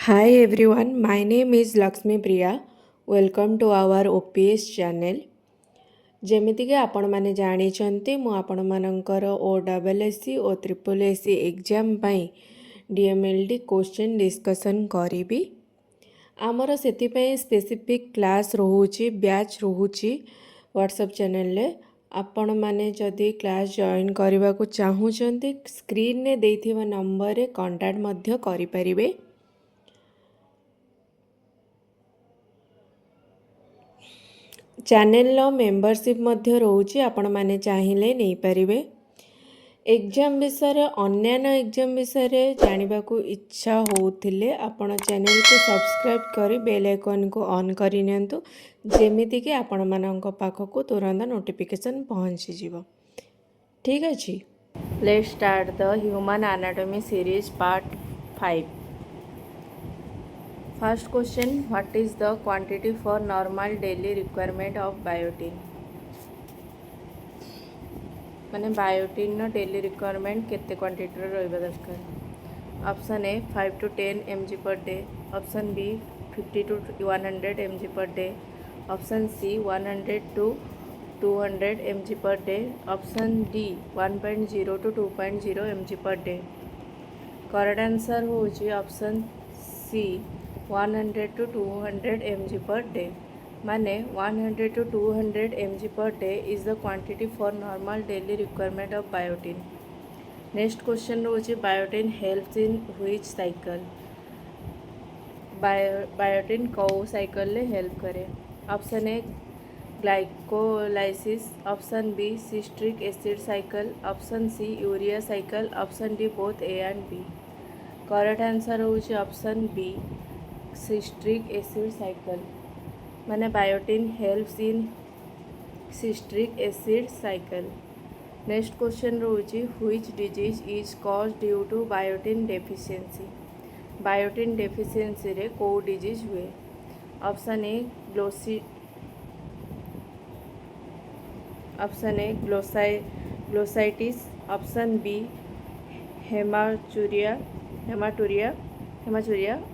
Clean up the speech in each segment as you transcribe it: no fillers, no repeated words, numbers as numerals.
Hi everyone, my name is Lakshmi Priya. Welcome to our OPS channel. ଯେମିତିକି ଆପଣମାନେ ଜାଣିଛନ୍ତି ମୁଁ ଆପଣମାନଙ୍କର OSSC ଓ SSC ଏକ୍ଜାମ୍ ପାଇଁ DMLD କୋଶ୍ଚିନ୍ ଡିସ୍କସନ୍ କରିବି। ଆମର ସେଥିପାଇଁ ସ୍ପେସିଫିକ୍ କ୍ଲାସ୍ ରହୁଛି, ବ୍ୟାଚ୍ ରହୁଛି ହ୍ୱାଟ୍ସଆପ୍ ଚ୍ୟାନେଲରେ। ଆପଣମାନେ ଯଦି କ୍ଲାସ୍ ଜଏନ୍ କରିବାକୁ ଚାହୁଁଛନ୍ତି ସ୍କ୍ରିନ୍ରେ ଦେଇଥିବା ନମ୍ବରରେ କଣ୍ଟାକ୍ଟ ମଧ୍ୟ କରିପାରିବେ। ଚ୍ୟାନେଲର ମେମ୍ବରସିପ୍ ମଧ୍ୟ ରହୁଛି, ଆପଣମାନେ ଚାହିଁଲେ ନେଇପାରିବେ। ଏକ୍ଜାମ୍ ବିଷୟରେ ଅନ୍ୟାନ୍ୟ ଏକ୍ଜାମ୍ ବିଷୟରେ ଜାଣିବାକୁ ଇଚ୍ଛା ହେଉଥିଲେ ଆପଣ ଚ୍ୟାନେଲକୁ ସବସ୍କ୍ରାଇବ୍ କରି ବେଲ୍ ଆଇକନ୍କୁ ଅନ୍ କରିନିଅନ୍ତୁ, ଯେମିତିକି ଆପଣମାନଙ୍କ ପାଖକୁ ତୁରନ୍ତ ନୋଟିଫିକେସନ୍ ପହଞ୍ଚିଯିବ। ଠିକ୍ ଅଛି, let's start the human anatomy series part 5। First question, what is the quantity for normal daily requirement of biotin? माने बायोटिन डेली रिक्वायरमेंट केते क्वांटिटी रहिबा दरकार। Option A 5 to 10 mg per day, option B 50 to 100 mg per day, option C 100 to 200 mg per day, option D 1.0 to 2.0 mg per day। Correct answer होची option C 100 to 200 mg per day। माने 100 to 200 mg per day is the quantity for normal daily requirement of biotin। Next question रोचे biotin helps in which cycle? Biotin कौ cycle ले help करे? Option A glycolysis, option B citric acid cycle, option C urea cycle, option D both A and B. Correct answer होची option B citric acid cycle. माने biotin helps in citric acid cycle. Next question रोची which disease is cause due to biotin deficiency? Biotin deficiency रे को disease हुए? Option ए glossitis, option B haematuria,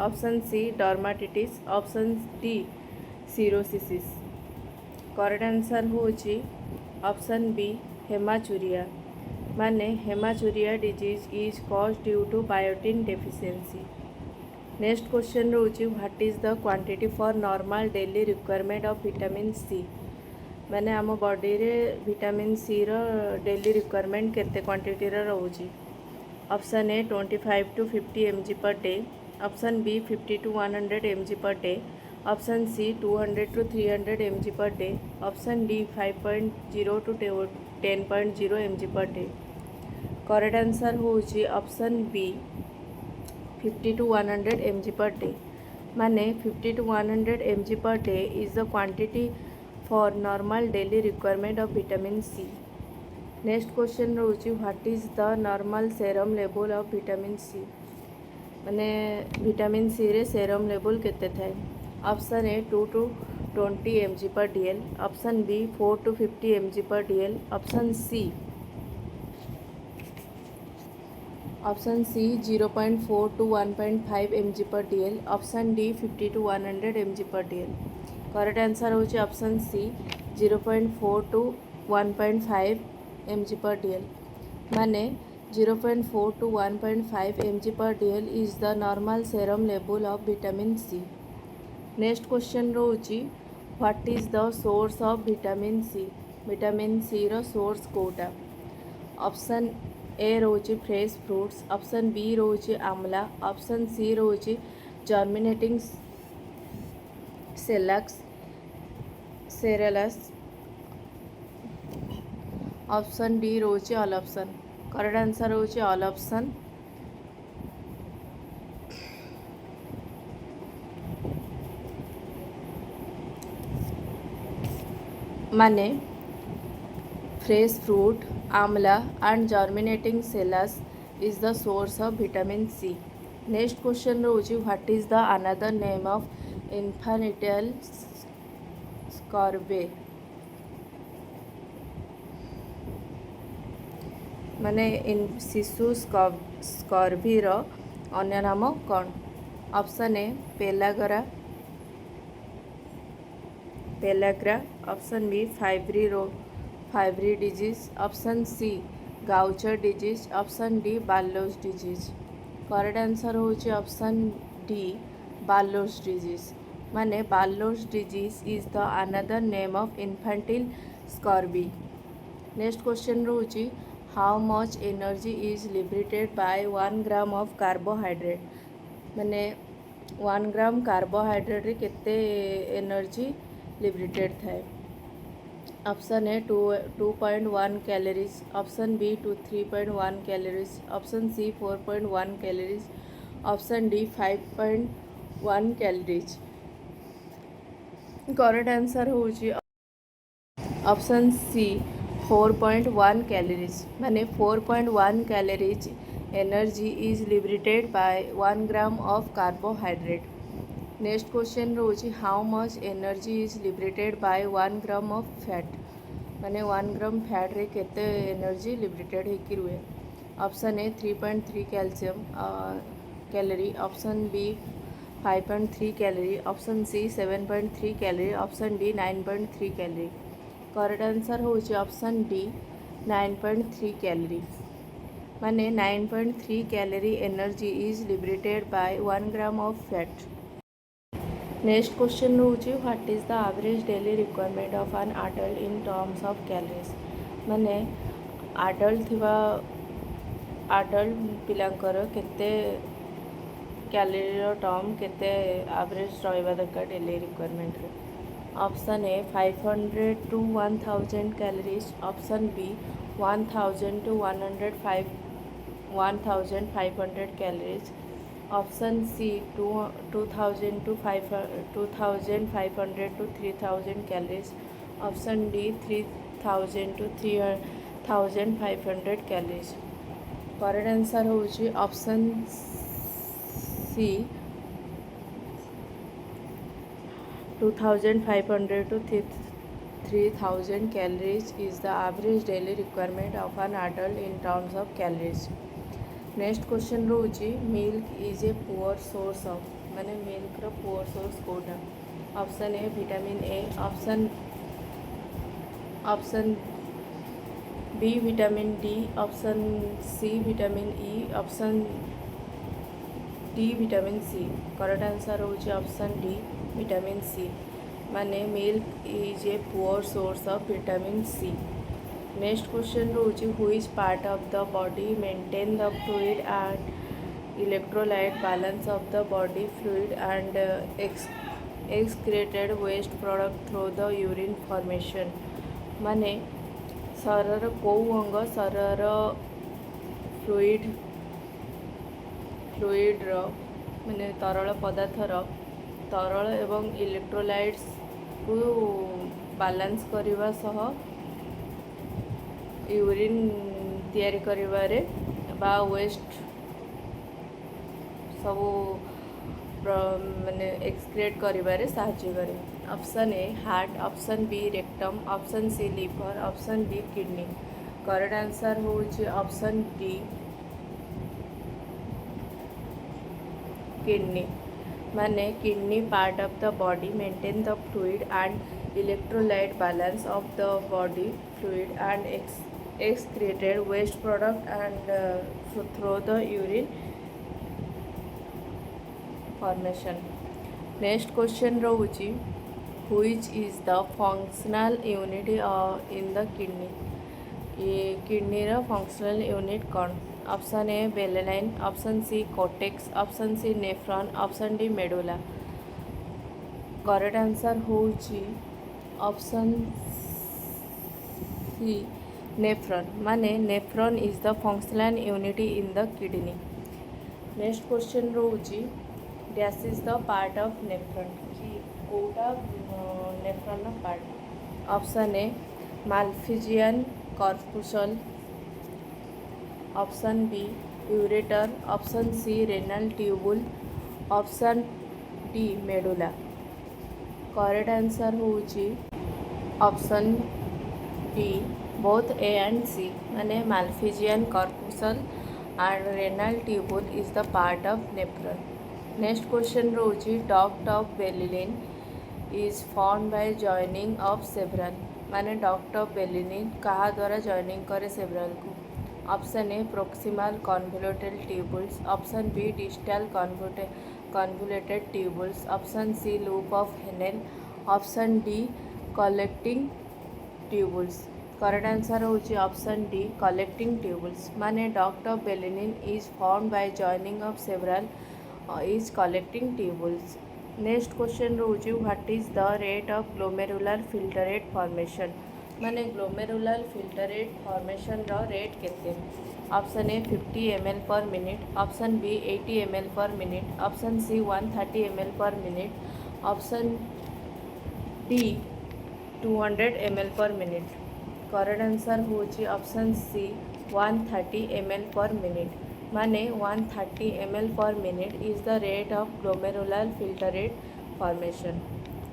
option C dermatitis, option D cirrhosis. Correct answer होची option B haematuria. माने haematuria disease is cause due to biotin deficiency. Next question रोची what is the quantity for normal daily requirement of vitamin C? माने आम body रे vitamin C रो daily requirement केते quantity रो रोची? Option A 25 to 50 mg per day, option B 50 to 100 mg per day, option C 200 to 300 mg per day, option D 5.0 to 10.0 mg per day। Correct answer होची option B 50 to 100 mg per day। माने 50 to 100 mg per day is the quantity for normal daily requirement of vitamin C। Next question रोची what is the normal serum level of vitamin C? माने vitamin C रे serum level केते थाए? Option A 2 to 20 mg per dl, option B 4 to 50 mg per dl, option C 0.4 to 1.5 mg per dl, option D 50 to 100 mg per dl। Correct answer होची option C 0.4 to 1.5 mg per dl। माने 0.4 to 1.5 mg per dl is the normal serum level of vitamin C। Next question रोची what is the source of vitamin C? Vitamin C रो source कोटा? Option A रोची fresh fruits, option B रोची amla, option C रोची germinating cereals, option D रोची all option. Correct answer होची all option. माने fresh fruit, amla and germinating cereals is the source of vitamin C. Next question रोची what is the another name of infantile scurvy? माने शिशु scurvy रो अन्य नाम कौन? Option A pellagra, option B फाइवरी disease, option C Gaucher disease, option D Barlow's disease. Correct answer होची option D Barlow's disease. माने Barlow's disease is the another name of infantile scurvy. Next question रोची how much energy is liberated by 1 gram of carbohydrate. माने 1 gram carbohydrate रे केते energy liberated थाए। Option A 2.1 calories, option B 3.1 calories, option C 4.1 calories, option D 5.1 calories. Correct answer होची option C 4.1 calories. माने 4.1 calories energy is liberated by 1 gram of carbohydrate. Next question रोची how much energy is liberated by 1 gram of fat. माने 1 ग्राम fat रे केते energy liberated होकर रुए। Option A 3.3 calorie, option B 5.3 calorie, option C 7.3 calorie, option D 9.3 calorie. Correct answer होची option D 9.3 calorie. माने 9.3 calorie energy is liberated by 1 gram of fat. Next question रोचे what is the average daily requirement of an adult in terms of calories. माने adult पिलांकर केते calorie term केते average रहिबा दरकार daily requirement रे। Option A 500 to 1000 calories, option B 1000 to 1500 calories, option C 2500 to 3000 calories, option D 3000 to 3500 calories. Correct answer होची option C 2500 to 3000 calories is the average daily requirement of an adult in terms of calories. Next question रोची milk is a poor source of. माने milk रो poor source कोटा। Option A vitamin A, option B vitamin D, option C vitamin E, option D vitamin C. Correct answer होची option D vitamin C. माने milk is a poor source of vitamin C. Next question रोची which part of the body maintain the fluid and electrolyte balance of the body fluid and एक्सक्रेटेड waste product through the urine formation. माने शरीर को अंग शरीर fluid माने तरल पदार्थर तरल एवं इलेक्ट्रोलाइट्स को बैलेंस करने सह यूरिन तैयारी करिवारे बा वेस्ट सब माने एक्सक्रेट करिवारे साहाय्य करे। Option A heart, option B rectum, option C liver, option D kidney. Correct answer होची ऑप्शन डी किडनी। माने kidney part of the body maintain the fluid and electrolyte balance of the body fluid and excreted waste product and through the urine formation. Next question रोची which is the functional unit in the kidney। ये kidney रा functional unit कौन। Option A बेलेनाइन, option C cortex, option C nephron, option D medulla. Correct answer होची option C nephron. माने nephron is the functional unity in the kidney. Next question रोची dash is the part of nephron. कि कोटा nephron part. Option A Malpighian corpuscle, option B ureter, option C renal tubule, option D medulla. Correct answer होची option D both A and C। माने Malpighian corpuscle and renal tubule is the part of nephron। Next question रोचे duct of Bellini is found by joining of several माने duct of Bellini कहा द्वारा joining करे several को। Option A proximal convoluted tubules, option B distal convoluted tubules, option C loop of Henle, option D collecting tubules. Correct answer होची option D collecting tubules माने duct of Bellini is found by joining of several is collecting tubules. Next question रोचे what is the rate of glomerular filtrate formation माने glomerular filtrate formation रो rate केते। Option A 50 ml per minute, option B 80 ml per minute, option C 130 ml per minute, option D 200 ml per minute. Correct answer होची option C 130 ml per minute माने 130 ml per minute is the rate of glomerular filtrate formation.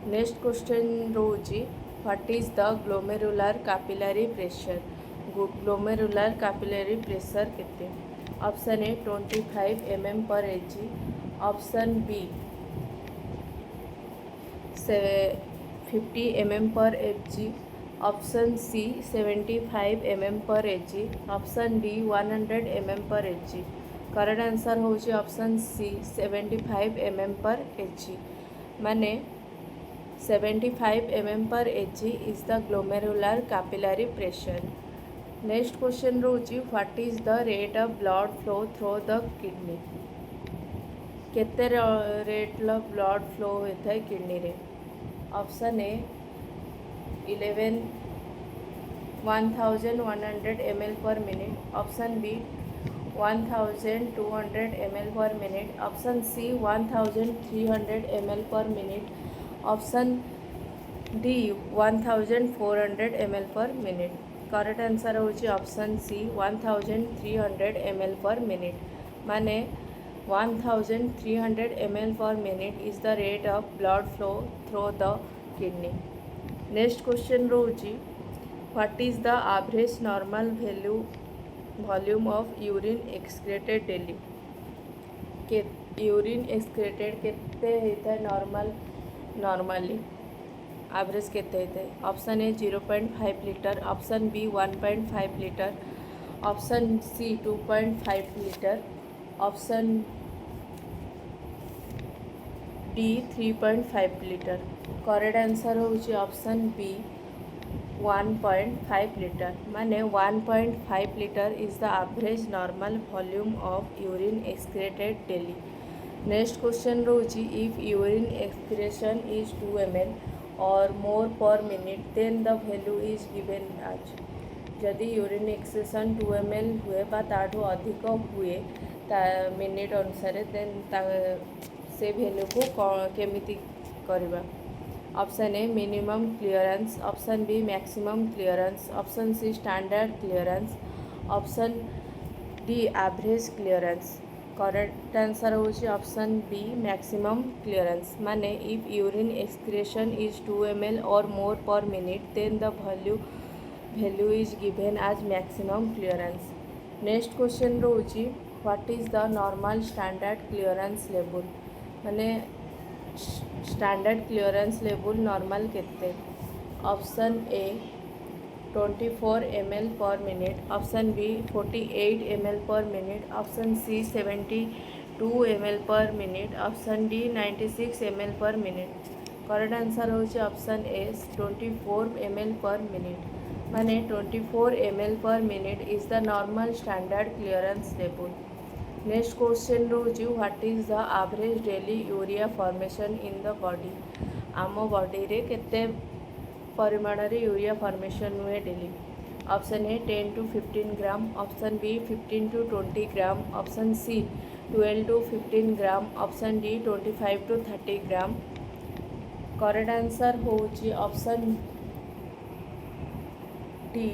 Next question रोची what is the glomerular capillary pressure glomerular capillary pressure केते। Option A 25 mm per AG, option B 50 mm per AG, option C 75 mm per AG, option D 100 mm per Hg. Correct answer होची option C 75 mm per Hg माने 75 mm per Hg is the glomerular capillary pressure. Next question रोची what is the rate of blood flow through the kidney केते rate लो blood flow होता है kidney रे। Option A 1100 ml per minute, option B 1200 ml per minute, option C 1300 ml per minute, option D 1400 ml per minute. Correct answer होची option C 1300 ml per minute माने 1300 ml per minute is the rate of blood flow through the kidney. Next question रोची what is the average normal volume of urine excreted daily के urine excreted केते होता है normally average केते होता है। Option A 0.5 litre, option B 1.5 litre, option C 2.5 litre, option D 3.5 litre. Correct answer होची option B 1.5 litre माने 1.5 litre is the average normal volume of urine excreted daily. Next question रोची if urine excretion is 2 ml or more per minute then the value is given as. जदि urine excretion 2 ml हुए बा ताठू अधिक हुए minute अनुसार then से value को केमिति करबा। Option A minimum clearance, option B maximum clearance, option C standard clearance, option D average clearance. Correct answer होची ऑप्शन बी मैक्सिमम क्लियरेंस माने if urine excretion is 2 ml or more per minute then the value is given as maximum clearance. Next question रोची what is the normal standard clearance level माने standard clearance level normal केते। Option A 24 ml per minute, option B 48 ml per minute, option C 72 ml per minute, option D 96 ml per minute. Correct answer होची option A 24 ml per minute माने 24 ml per minute is the normal standard clearance level. Next question रोची what is the average daily urea formation in the body आम body रे केते परिमाण रे urea formation हुए daily. Option A 10 to 15 gram, option B 15 to 20 gram, option C 12 to 15 gram, option D 25 to 30 gram. Correct answer होची option D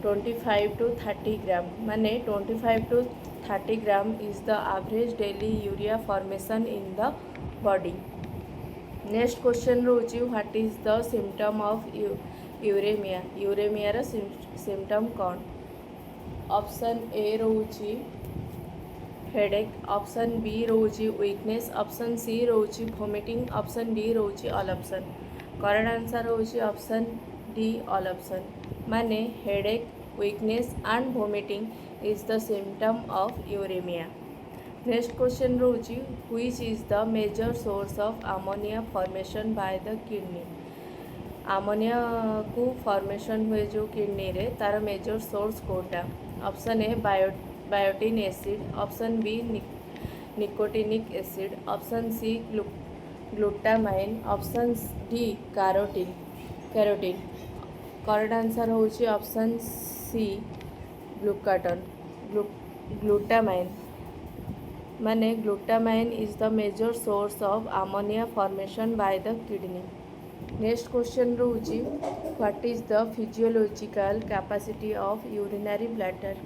25 to 30 gram माने 25 to 30 gram is the average daily urea formation in the body. Next question रोची what is the symptom of uraemia symptom कौन। Option A रोची headache, option B रोचे weakness, option C रोचे vomiting, option D रोचे all option. Correct answer होची option D all option. माने headache, weakness and vomiting is the symptom of uraemia. Next question रोची which is the major source of ammonia formation by the kidney. Ammonia को formation हुए जो kidney रे तार major source कोटा। Option A biotin acid, option B nicotinic acid, option C glutamine, option D carotene. Correct answer होची option C glutamine. माने glutamine is the major source of ammonia formation by the kidney. Next question रोची what is the physiological capacity of urinary bladder.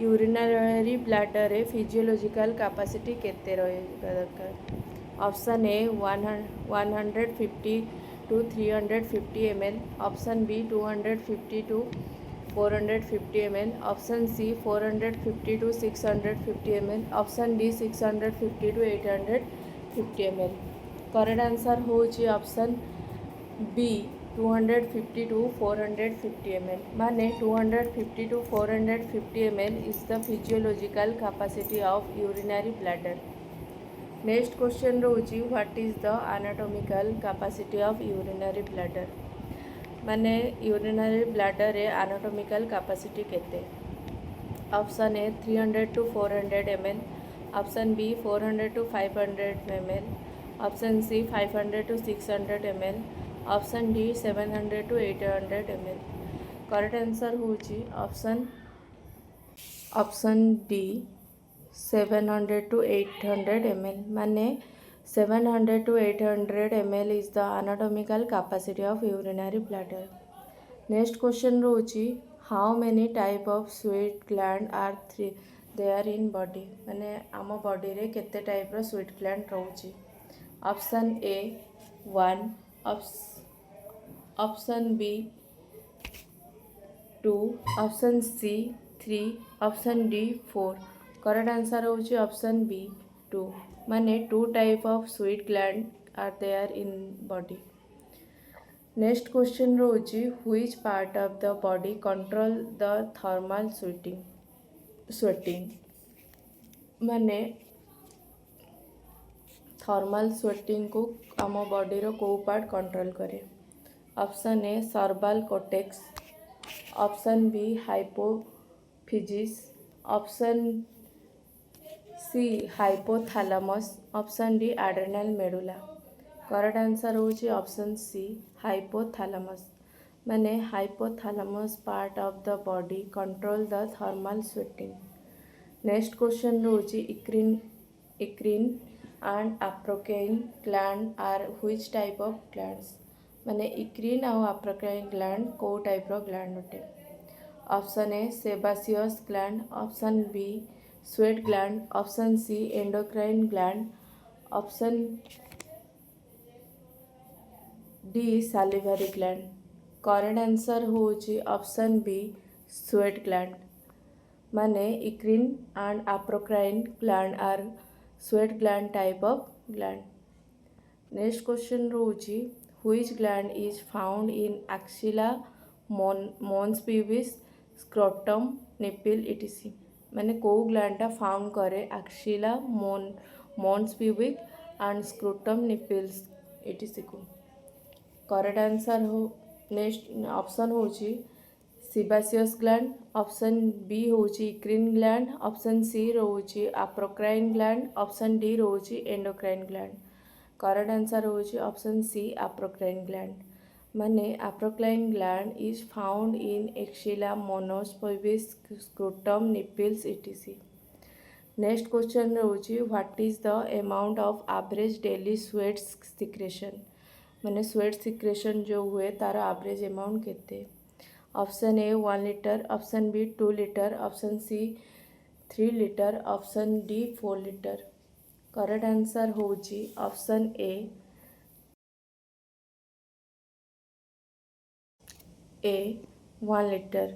Urinary bladder रे physiological capacity केते रहबा दरकार। Option A 150 to 350 ml, option B 250 to 450 ml, option C 450 to 650 ml, option D 650 to 850 ml। Correct answer होची option B 250 to 450 ml। माने 250 to 450 ml is the physiological capacity of urinary bladder। Next question रोची what is the anatomical capacity of urinary bladder. माने urinary bladder रे anatomical capacity केते। Option A 300 to 400 ml, option B 400 to 500 ml, option C 500 to 600 ml, option D 700 to 800 ml। Correct answer होची option D 700 to 800 ml। माने 700 to 800 ml is the anatomical capacity of urinary bladder। Next question रोची how many type of sweat gland are there in body. माने आम body रे केते type रो sweat gland रोची। Option A 1, option B 2, option C 3, option D 4। Correct answer होची option B 2। माने 2 type of sweat gland are there in body. Next question रोची which part of the body control the thermal sweating. माने thermal sweating को आम body रो को part control करे। Option A cerebral cortex, option B hypophysis, option C hypothalamus, option D adrenal medulla. Correct answer होची option C hypothalamus. माने hypothalamus part of the body control the thermal sweating. Next question रोची eccrine and apocrine gland are which type of glands. माने eccrine और apocrine gland को type रो gland होते। Option A sebaceous gland, option B sweat gland, option C endocrine gland, option D salivary gland. Correct answer होची option B sweat gland. माने eccrine and apocrine gland are sweat gland type of gland. Next question रोची which gland is found in axilla, mons pubis, scrotum, nipple etc. माने को ग्लैंडा found करे axilla, mons pubic and scrotum, nipples etc को। Correct answer हो next option होची sebaceous gland, option B होची eccrine gland, option C रोची apocrine gland, option D रोची एंडोक्राइन ग्लैंड। करेक्ट आंसर होची ऑप्शन सी एप्रोक्राइन ग्लैंड। माने apocrine gland is found in axilla, mons pubis, scrotum, nipples etc. Next question रोची what is the amount of average daily sweat secretion. माने sweat secretion जो हुए तार average amount केते। Option A 1 litre, option B 2 litre, option C 3 litre, option D 4 litre. Correct answer होची option A 1 litre.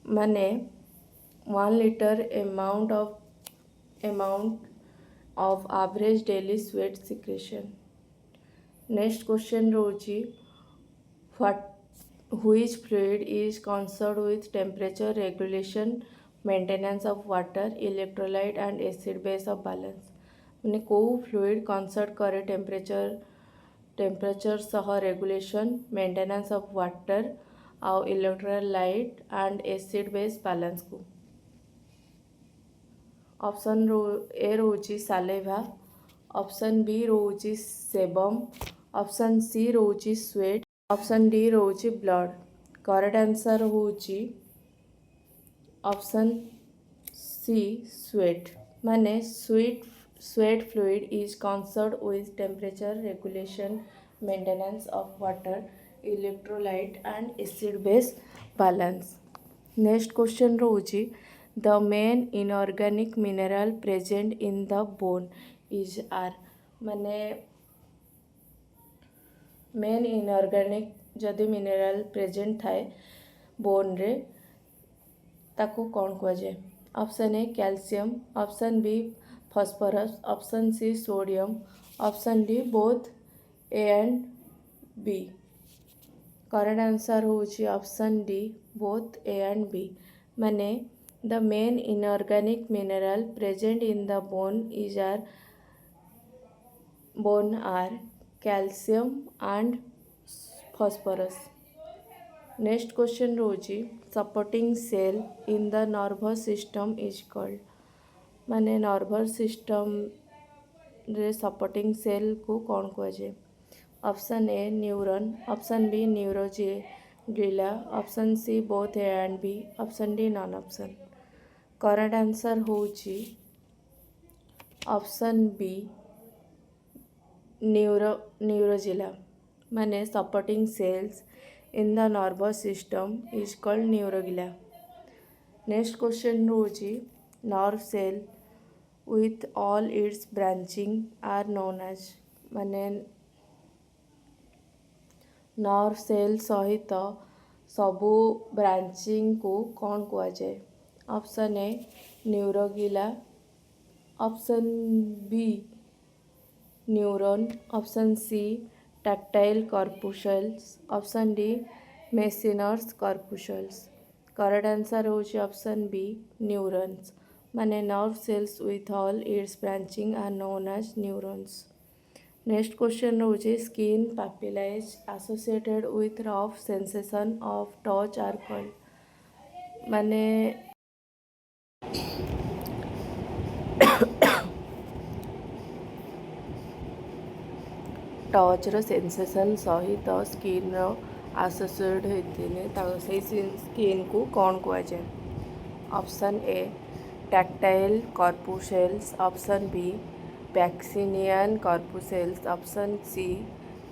माने 1 litre amount of amount of average daily sweat secretion. Next question ରହୁଛି which fluid is concerned with temperature regulation, maintenance of water, electrolyte and acid base of balance. ମାନେ କେଉଁ fluid concern करे temperature सह regulation, maintenance of water ଆଉ electrolyte and acid base balance को. Option A रोची saliva, option B रोची sebum, option C रोची sweat, option D रोची ब्लड. करेक्ट आंसर होची ऑप्शन सी स्वेट. माने sweat fluid is concerned with temperature regulation, maintenance of water, electrolyte and acid base balance. Next question रहुची the main inorganic mineral present in the bone is are. माने main inorganic जदि mineral present थाए bone रे ताको कौन कहुए. Option A calcium, option B phosphorus, option C sodium, option D both A and B. Correct answer होची option D both A and B. माने the main inorganic mineral present in the bone are calcium and phosphorus. Next question रोची supporting cell in the nervous system is called. माने nervous system रे supporting cell को कौन कहुए. Option A neuron, option B neuroglia, option C both A and B, option D none option. Correct answer होची option B neuroglia. माने supporting cells in the nervous system is called neuroglia. Next question रोची nerve cell with all its branching are known as. माने nerve cell सहित सबू branching को कौन कहुए. Option A neuroglia, option B neuron, option C tactile corpuscles, option D Meissner's corpuscles. Correct answer होची option B neurons. माने nerve cells with all its branching are known as neurons. Next question रोचे skin papillae associated with rough sensation of touch are called. माने टचर sensation सहित skin associate होते से skin को कौन कहुए. Option A tactile corpuscles, option B Pacinian corpuscles, option C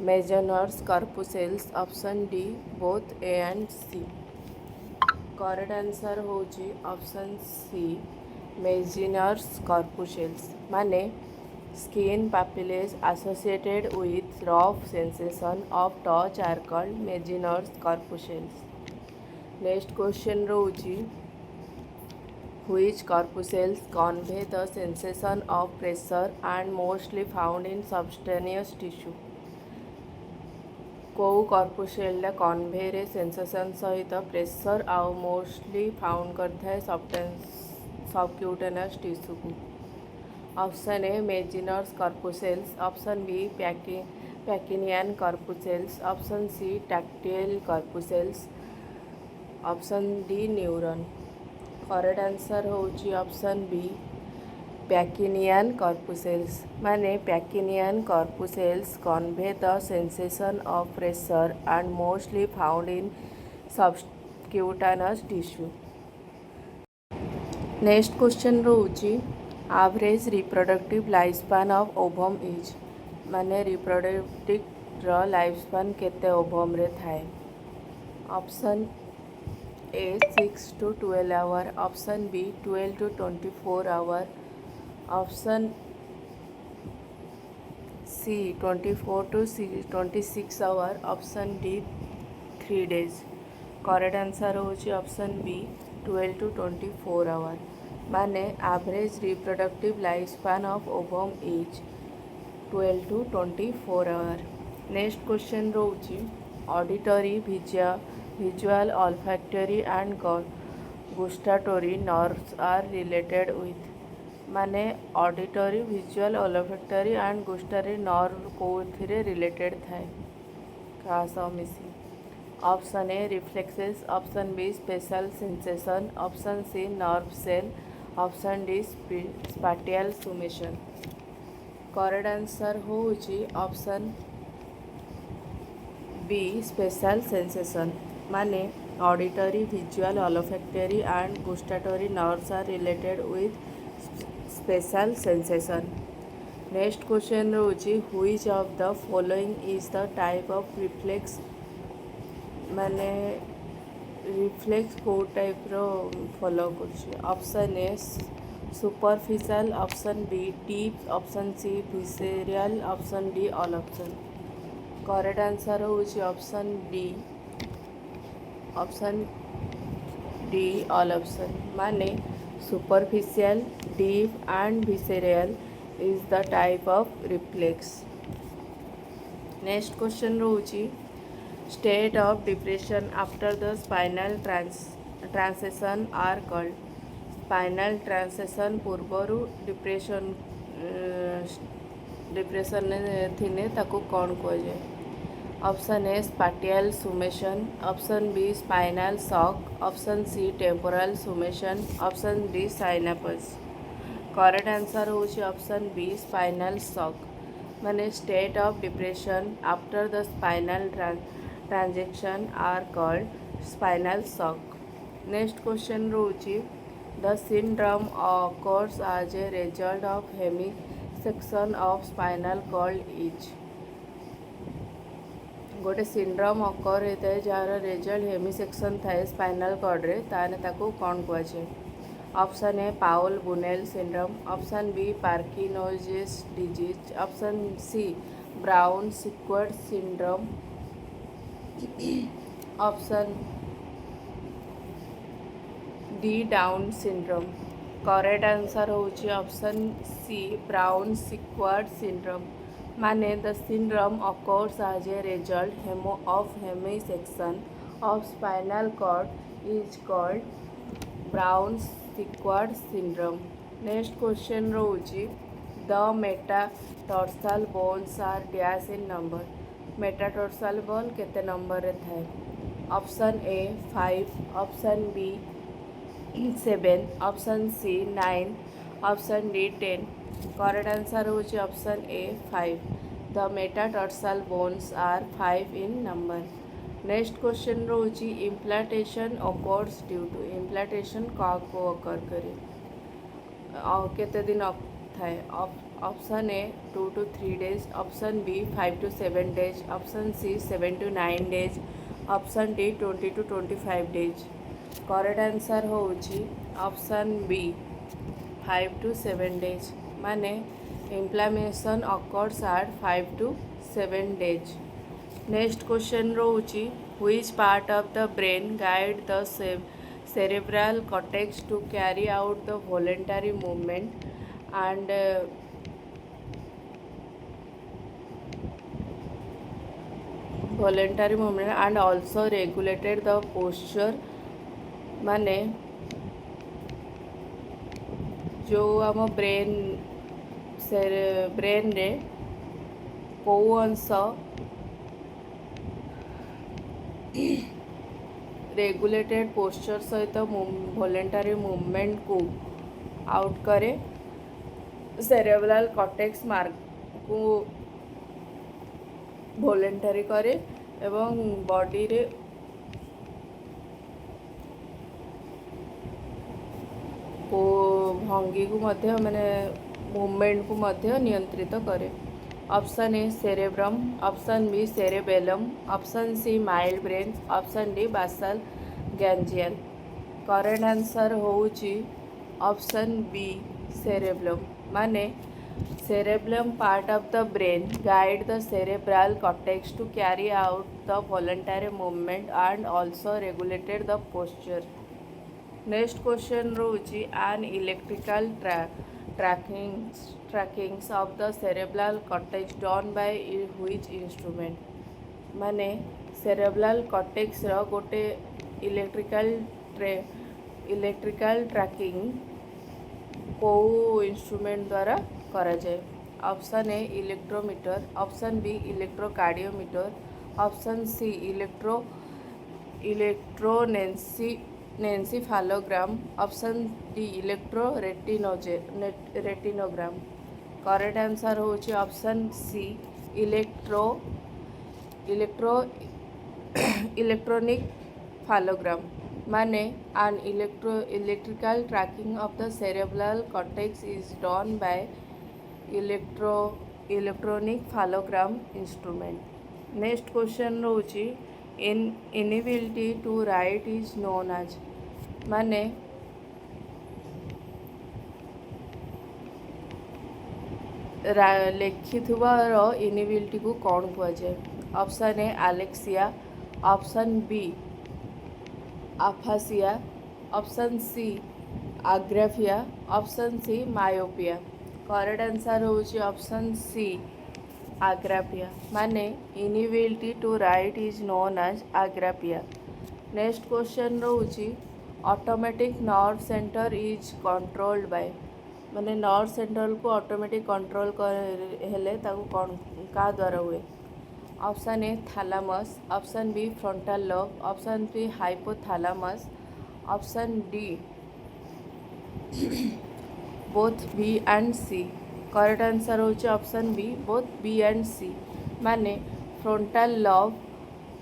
Meissner's corpuscles, option D both A and C. Correct answer होची option C Meissner's corpuscles. माने skin papillae associated with rough sensation of touch are called Meissner's corpuscles. Next question रोची which corpuscles convey the sensation of pressure and mostly found in subcutaneous tissue. कोउ corpuscle convey रे sensation सहित pressure आउ mostly found करथाए subcutaneous tissue को. Option A Meissner's corpuscles, option B Pacinian corpuscles, option C tactile corpuscles, option D neuron. Correct answer होची option B Pacinian corpuscles. माने Pacinian corpuscles convey the sensation of pressure and mostly found in subcutaneous tissue. Next question रोची average reproductive life span of ovum is. माने reproductive life span केते ovum रे थाए. Option A 6 to 12 hour, option B 12 to 24 hour, option C 24 to 26 hour, option D 3 days. Correct answer होची option B 12 to 24 hour. माने average reproductive life span of ovum is 12 to 24 hour. Next question रोची auditory visual olfactory and gustatory nerves are related with माने auditory visual olfactory and gustatory nerve कोथिरे related थाए का सह मिसी। Option A reflexes, option B special sensation, option C nerve cell, option D spatial summation. Correct answer होउची option B special sensation माने auditory visual olfactory and gustatory nerves are related with special sensation। Next question रोची which of the following is the type of reflex माने reflex को type रो follow कर। Option A superficial, option B deep, option C visceral, option D all option. Correct answer होउची option D all option माने superficial, deep and visceral is the type of reflex. Next question रोची state of depression after the spinal transection are called. Spinal transection पूर्वर depression थिने ताको कौन कहुए। Option A spatial summation, option B spinal shock, option C temporal summation, option D synapse. Correct answer होउची option B spinal shock माने state of depression after the spinal transaction are called spinal shock. Next question रोची the syndrome occurs as a result of hemisection of spinal cord is. गोटे syndrome अकर होता है jar result हेमिसेक्शन थाए spinal cord ताने ताको कौन कहुए। Option A Paul Bunnell syndrome, option B Parkinson's disease, option C Brown Sequard syndrome, option D Down syndrome. Correct answer होउची option C Brown Sequard syndrome माने the syndrome occurs as a result of hemisection of spinal cord is called Brown Sequard syndrome। Next question रोची the metatarsal bones are dash in number. Metatarsal bone केते number रे थाए। Option A 5, option B 7, option C 9, option D 10। Correct answer होची option A 5। The metatarsal bones are 5 in number. Next question रोची implantation occurs due to. Implantation का को occur करे केते दिन थाए। Option A 2 to 3 days, option B 5 to 7 days, option C 7 to 9 days, option D 20 to 25 days। Correct answer होउची option B 5 to 7 days माने implantation occurs at 5 to 7 days। Next question रोची which part of the brain guide the cerebral cortex to carry out the voluntary movement and also regulated the posture माने जो आम brain रे कौ अंश regulated posture सहित voluntary movement को out करे सेरेब्रल कॉर्टेक्स मार्ग को वॉलंटरी करे एवं बॉडी रे को भंगी को मध्य माने मूवमेंट को मध्य नियंत्रित करे। Option A cerebrum, option B cerebellum, option C mild brain, option D basal ganglia. Correct answer होउची ऑप्शन बी सेरेब्रम माने cerebellum part of the brain guide the cerebral cortex to carry out the voluntary movement and also regulated the posture। Next question रोची an electrical tracings of the cerebral cortex done by which instrument माने cerebral cortex रो गोटे electrical tracing को instrument द्वारा करा जाए। Option A electrometer, option B electrocardiometer, option C electroencephalogram, option D retinogram. Correct answer होची option C electro electronic phalogram माने an electrical tracking of the cerebral cortex is done by electronic fallogram instrument. Next question रोची inability to write is known as माने लेखिथुबार inability को कौन कुआଯାଏ। Option A alexia, option B aphasia, option C agraphia, option C myopia. Correct answer होची option C agraphia माने inability to write is known as agraphia. Next question रोची automatic nerve centre is controlled by माने nerve centre को automatic control हेले ताको कौन का द्वारा हुए। Option A thalamus, option B frontal lobe, option C hypothalamus, option D both B and C. Correct answer होची option B both B and C माने फ्रंटल लोब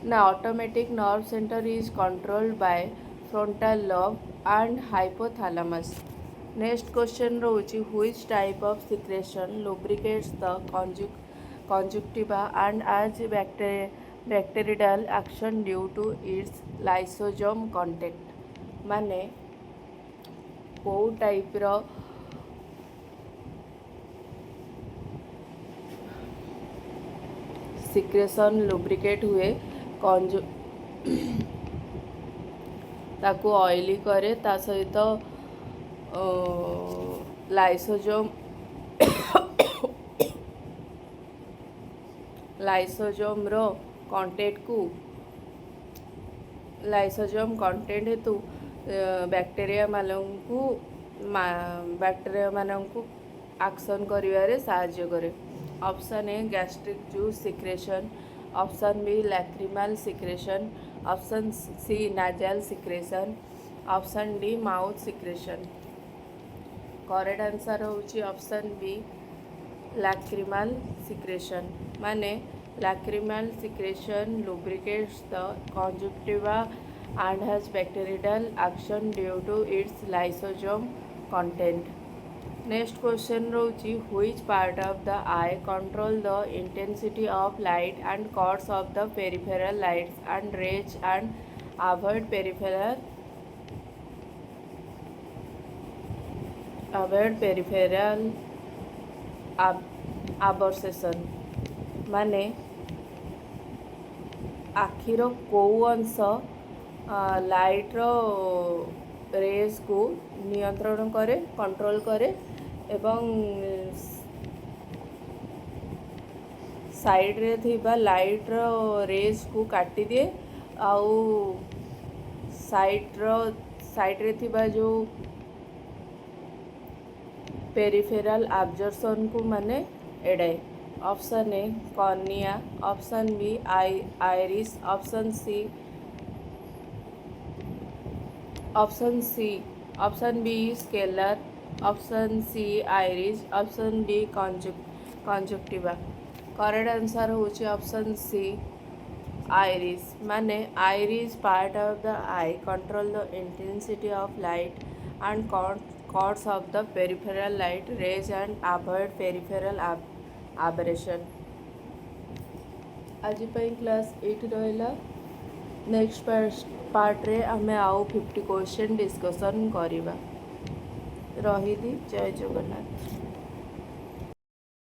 ना automatic nerve centre is controlled by frontal lobe and hypothalamus. Next question रोची which type of secretion lubricates the conjunctiva and as bacterial action due to its lysosome content माने को type रो secretion lubricate हुए ताको oily करे ता सहित lysozyme रो lysozyme content हेतु बैक्टेरिया मानू एक्शन करिवारे साहाय्य करे। Option A gastric juice secretion, option B lacrimal secretion, option C nasal secretion, option D mouth secretion. Correct answer होची ऑप्शन बी लैक्रिमल सिक्रेशन माने lacrimal secretion lubricates the conjunctiva and has bacterial action due to its lysosome content. Next question रोची which part of the eye control the intensity of light and course of the peripheral lights and rays and avoid peripheral aberration माने आखिर कौ अंश light rays को नियंत्रण करे control करे एवं साइड रे थिबा लाइट रेस को काटी दिए आउ साइड रे थिबा जो पेरिफेरल एब्जॉर्प्शन को माने एड़ाए। Option A cornea, option B iris, option B sclera, option C iris, option D conjunctiva. Correct answer होची ऑप्शन सी आइरिस माने iris part of the eye control the intensity of light and course of the peripheral light rays and avoid peripheral aberration। आज class 8 रहा। Next part रे आमे आउ 50 question discussion करिबा। रही जय जगन्नाथ।